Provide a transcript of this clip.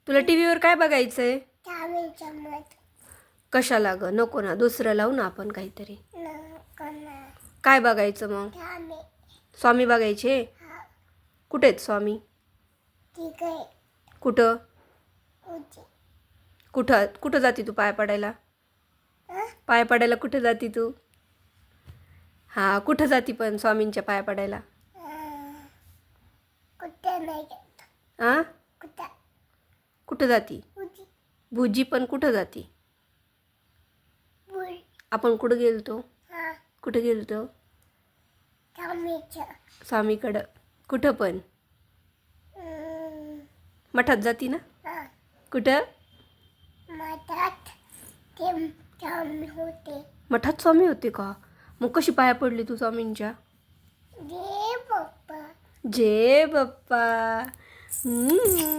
तुला टीव्हीवर काय बघायचंय? स्वामी समर्थ. कशाला ग? नको ना, दुसरं लावू ना आपण काहीतरी. नको ना. काय बघायचं मग? स्वामी. स्वामी बघायचे? हा. कुठे आहेत स्वामी? ठीक आहे. कुठं? उची. कुठं कुठं जाती तू पाय पडायला? पाय पडायला कुठं जाती तू? हा, कुठं जाती पण स्वामींच्या पाय पडायला? कुठे नाही गेलं. आ? कुठं? कुठं जाती? उची. भुजी पण कुठं जाती? बुल. आपण कुठं गेलतो? हा. कुठं गेलतो? स्वामीचं. स्वामीकडं. कुठं पण? मठात जाती ना? हा. कुठं? मठात ते स्वामी होते. मठात स्वामी होते का? मग कशी पाया पडली तू स्वामींच्या? जय बाप्पा. जय बाप्पा.